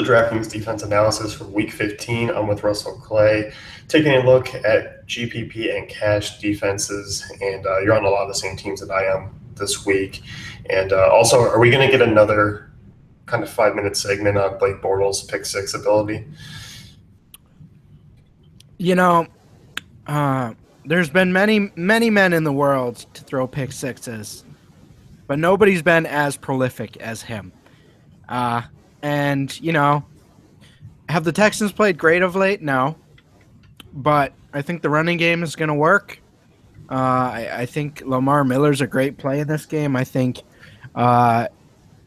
the DraftKings defense analysis for Week 15. I'm with Russell Clay, taking a look at GPP and cash defenses, and you're on a lot of the same teams that I am this week. And also, are we going to get another kind of 5-minute segment on Blake Bortles' pick six ability? You know, there's been many men in the world to throw pick sixes, but nobody's been as prolific as him. And, you know, have the Texans played great of late? No. But I think the running game is going to work. I think Lamar Miller's a great play in this game. I think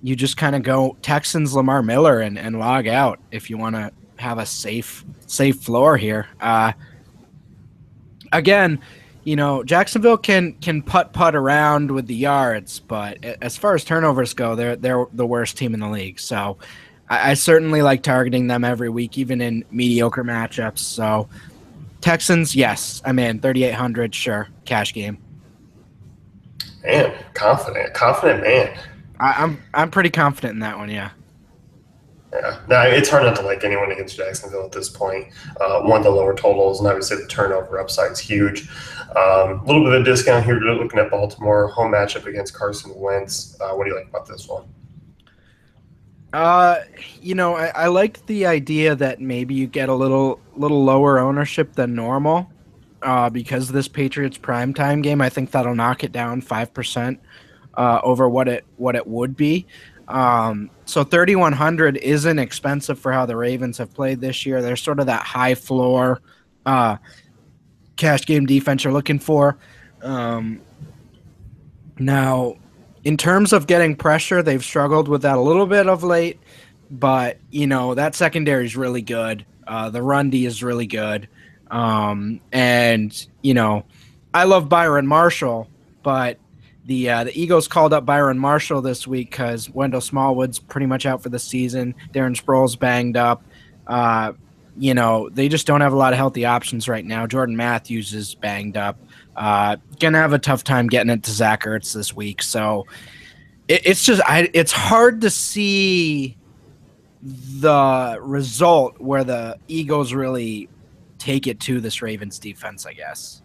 you just kind of go Texans Lamar Miller and log out if you want to have a safe floor here. Again, you know, Jacksonville can putt around with the yards, but as far as turnovers go, they're the worst team in the league. So I certainly like targeting them every week, even in mediocre matchups. So Texans, yes, I'm in 3,800, sure, cash game. Man, confident man. I'm pretty confident in that one, yeah. Yeah, no, it's hard not to like anyone against Jacksonville at this point. One of the lower totals, and obviously the turnover upside is huge. A little bit of a discount here. Looking at Baltimore home matchup against Carson Wentz. What do you like about this one? You know, I like the idea that maybe you get a little lower ownership than normal, because of this Patriots primetime game. I think that'll knock it down 5% over what it would be. So 3,100 isn't expensive for how the Ravens have played this year. They're sort of that high floor cash game defense you're looking for. Now, in terms of getting pressure, they've struggled with that a little bit of late, but, you know, that secondary is really good. The run D is really good. And, you know, I love Byron Marshall, but the Eagles called up Byron Marshall this week because Wendell Smallwood's pretty much out for the season. Darren Sproles banged up. You know, they just don't have a lot of healthy options right now. Jordan Matthews is banged up. Gonna have a tough time getting it to Zach Ertz this week. So it's hard to see the result where the Eagles really take it to this Ravens defense, I guess.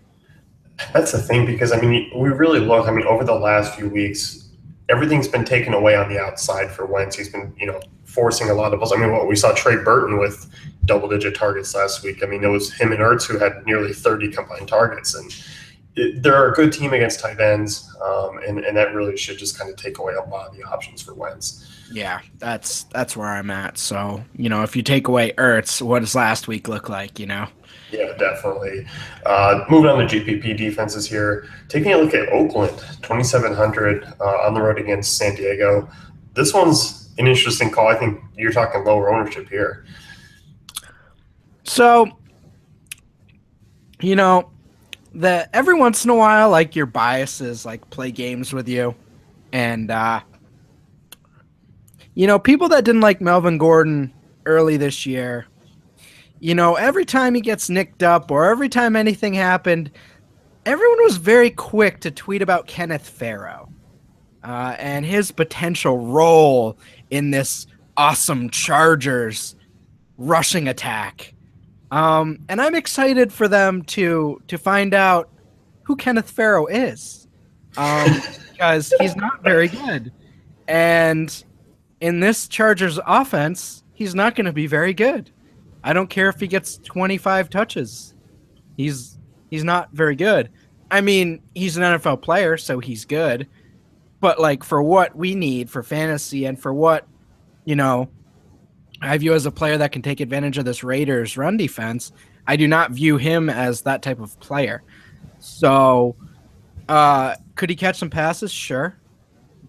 That's the thing, because, I mean, we really look, I mean, over the last few weeks, everything's been taken away on the outside for Wentz. He's been, you know, forcing a lot of balls. I mean, we saw Trey Burton with double-digit targets last week. I mean, it was him and Ertz who had nearly 30 combined targets. And they're a good team against tight ends, and that really should just kind of take away a lot of the options for Wentz. Yeah, that's where I'm at. So, you know, if you take away Ertz, what does last week look like, you know? Yeah, definitely. Moving on to GPP defenses here. Taking a look at Oakland, 2,700 on the road against San Diego. This one's an interesting call. I think you're talking lower ownership here. So, you know, that every once in a while, like, your biases like play games with you, and you know, people that didn't like Melvin Gordon early this year, you know, every time he gets nicked up or every time anything happened, everyone was very quick to tweet about Kenneth Farrow and his potential role in this awesome Chargers rushing attack. And I'm excited for them to find out who Kenneth Farrow is, because he's not very good. And in this Chargers offense, he's not going to be very good. I don't care if he gets 25 touches. He's not very good. I mean, he's an NFL player, so he's good. But, like, for what we need for fantasy and for what, you know, I view as a player that can take advantage of this Raiders run defense, I do not view him as that type of player. So, could he catch some passes? Sure.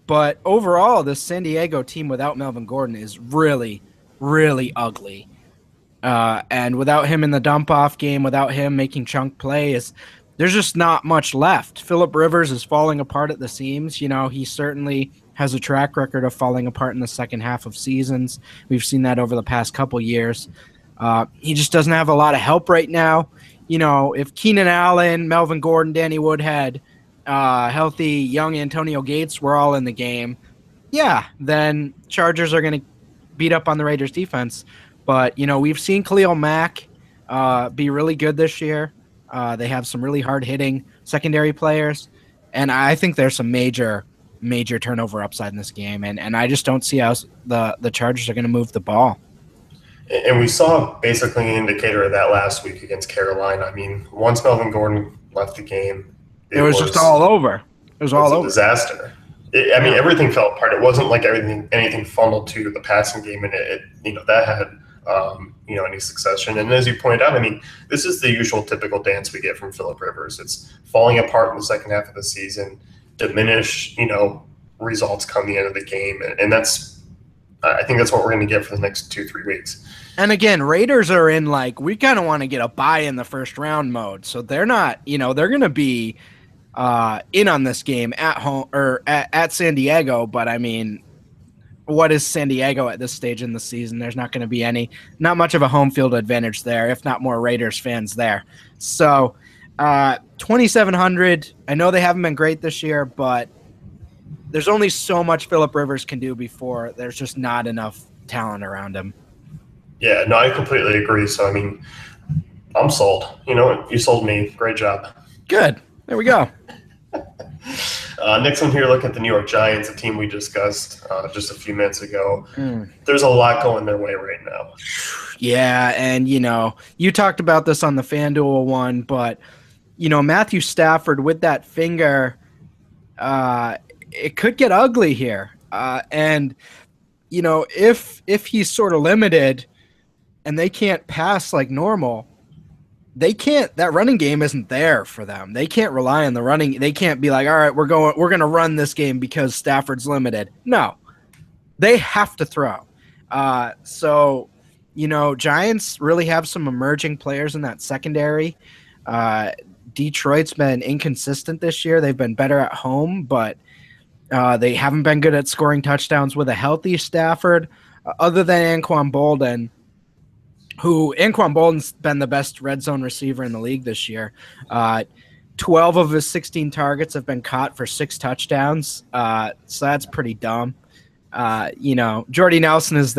But overall, this San Diego team without Melvin Gordon is really, really ugly. And without him in the dump-off game, without him making chunk plays, there's just not much left. Phillip Rivers is falling apart at the seams. You know, he certainly has a track record of falling apart in the second half of seasons. We've seen that over the past couple years. He just doesn't have a lot of help right now. You know, if Keenan Allen, Melvin Gordon, Danny Woodhead, healthy young Antonio Gates were all in the game, yeah, then Chargers are going to beat up on the Raiders defense. But, we've seen Khalil Mack be really good this year. They have some really hard-hitting secondary players, and I think there's some major turnover upside in this game, and I just don't see how the Chargers are going to move the ball. And we saw basically an indicator of that last week against Carolina. I mean, once Melvin Gordon left the game, it was just all over. It was all over. Disaster. Everything fell apart. It wasn't like anything funneled to the passing game, and that had any succession. And as you pointed out, this is the usual typical dance we get from Phillip Rivers. It's falling apart in the second half of the season, diminish, results come the end of the game, and I think that's what we're going to get for the next 2-3 weeks. And again, Raiders are in we kind of want to get a bye in the first round mode, so they're not, they're going to be in on this game at home or at San Diego. But what is San Diego at this stage in the season? There's not going to be not much of a home field advantage there, if not more Raiders fans there. So 2,700. I know they haven't been great this year, but there's only so much Phillip Rivers can do before there's just not enough talent around him. Yeah, no, I completely agree. So, I'm sold. You sold me. Great job. Good. There we go. Next one here, look at the New York Giants, a team we discussed just a few minutes ago. There's a lot going their way right now. Yeah, and, you talked about this on the FanDuel one, but, Matthew Stafford with that finger, it could get ugly here. And, if he's sort of limited and they can't pass like normal, that running game isn't there for them. They can't rely on the running. They can't be like, all right, we're going to run this game because Stafford's limited. No, they have to throw. So, Giants really have some emerging players in that secondary. Detroit's been inconsistent this year. They've been better at home, but they haven't been good at scoring touchdowns with a healthy Stafford, other than Anquan Bolden, Anquan Bolden's been the best red zone receiver in the league this year. 12 of his 16 targets have been caught for 6 touchdowns. So that's pretty dumb. Jordy Nelson is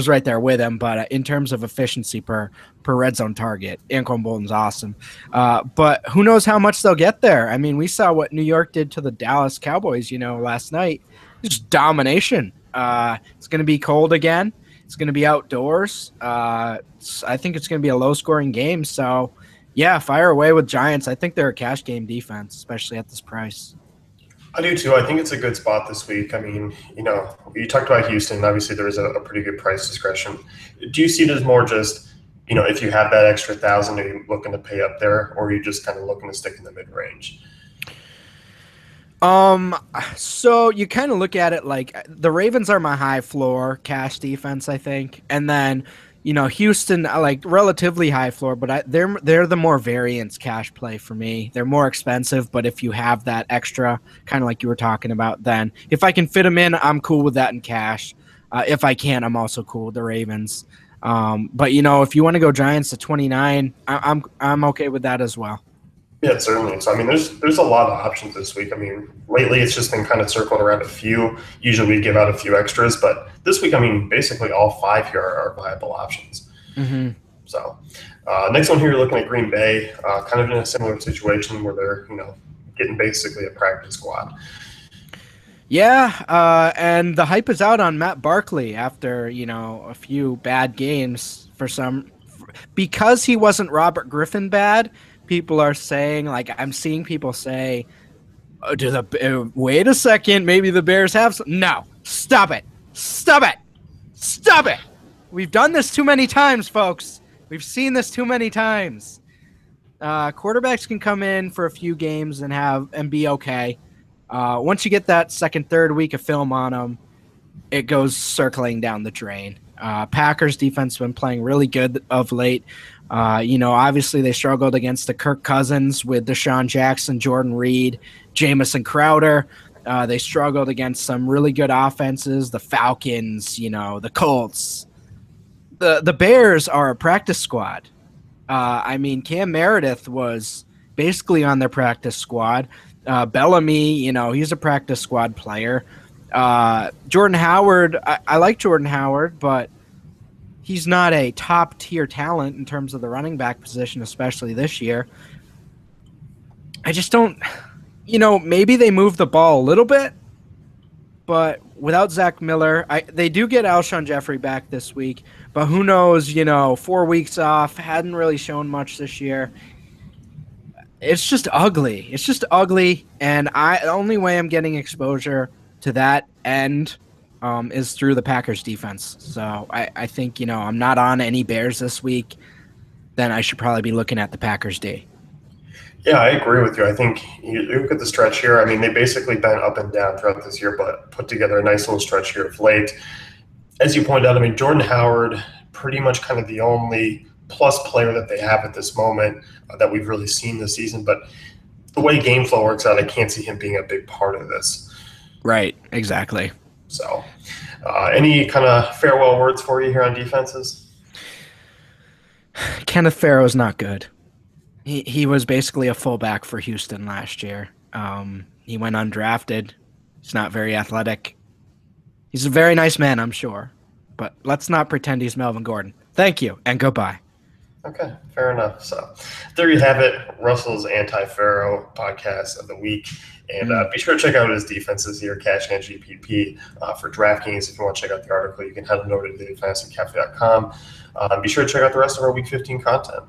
right there with him, but in terms of efficiency per red zone target, Anquan Bolden's awesome. But who knows how much they'll get there. We saw what New York did to the Dallas Cowboys, last night. Just domination. It's going to be cold again. It's going to be outdoors. I think it's going to be a low-scoring game. So, yeah, fire away with Giants. I think they're a cash game defense, especially at this price. I do too. I think it's a good spot this week. You talked about Houston. Obviously, there is a pretty good price discretion. Do you see it as more just, if you have that extra 1,000, are you looking to pay up there, or are you just kind of looking to stick in the mid-range? So you kind of look at it like the Ravens are my high floor cash defense, I think, and then Houston, I like relatively high floor, but they're the more variance cash play for me. They're more expensive, but if you have that extra, kind of like you were talking about, then if I can fit them in, I'm cool with that in cash. If I can't, I'm also cool with the Ravens. But if you want to go Giants at 29, I'm okay with that as well. Yeah, certainly. So, there's a lot of options this week. Lately it's just been kind of circling around a few. Usually we give out a few extras, but this week, basically all 5 here are viable options. Mm-hmm. So, next one here, you're looking at Green Bay, kind of in a similar situation where they're, getting basically a practice squad. Yeah, and the hype is out on Matt Barkley after, a few bad games because he wasn't Robert Griffin bad. People are saying, I'm seeing people say, wait a second, maybe the Bears have some. No, stop it. We've done this too many times, folks. We've seen this too many times. Quarterbacks can come in for a few games and be okay. Once you get that second, third week of film on them, it goes circling down the drain. Packers defense has been playing really good of late. Obviously they struggled against the Kirk Cousins with Deshaun Jackson, Jordan Reed, Jamison Crowder. They struggled against some really good offenses, the Falcons, the Colts. The Bears are a practice squad. Cam Meredith was basically on their practice squad. Bellamy, he's a practice squad player. Jordan Howard, I like Jordan Howard, but he's not a top tier talent in terms of the running back position, especially this year. I just don't, maybe they move the ball a little bit, but without Zach Miller, they do get Alshon Jeffrey back this week, but who knows, 4 weeks off, hadn't really shown much this year. It's just ugly. It's just ugly, and the only way I'm getting exposure to that end is through the Packers defense. So I think, I'm not on any Bears this week, then I should probably be looking at the Packers D. Yeah, I agree with you. I think you look at the stretch here. I mean, they've basically been up and down throughout this year, but put together a nice little stretch here of late. As you pointed out, I mean, Jordan Howard, pretty much kind of the only plus player that they have at this moment that we've really seen this season. But the way game flow works out, I can't see him being a big part of this. Right, exactly. So any kind of farewell words for you here on defenses? Kenneth Farrow's not good. He was basically a fullback for Houston last year. He went undrafted. He's not very athletic. He's a very nice man, I'm sure. But let's not pretend he's Melvin Gordon. Thank you, and goodbye. Okay, fair enough. So there you have it, Russell's Anti-Pharaoh podcast of the week. And be sure to check out his defenses here, Cash and GPP for DraftKings. If you want to check out the article, you can head on over to DailyFantasyCafe.com. Be sure to check out the rest of our Week 15 content.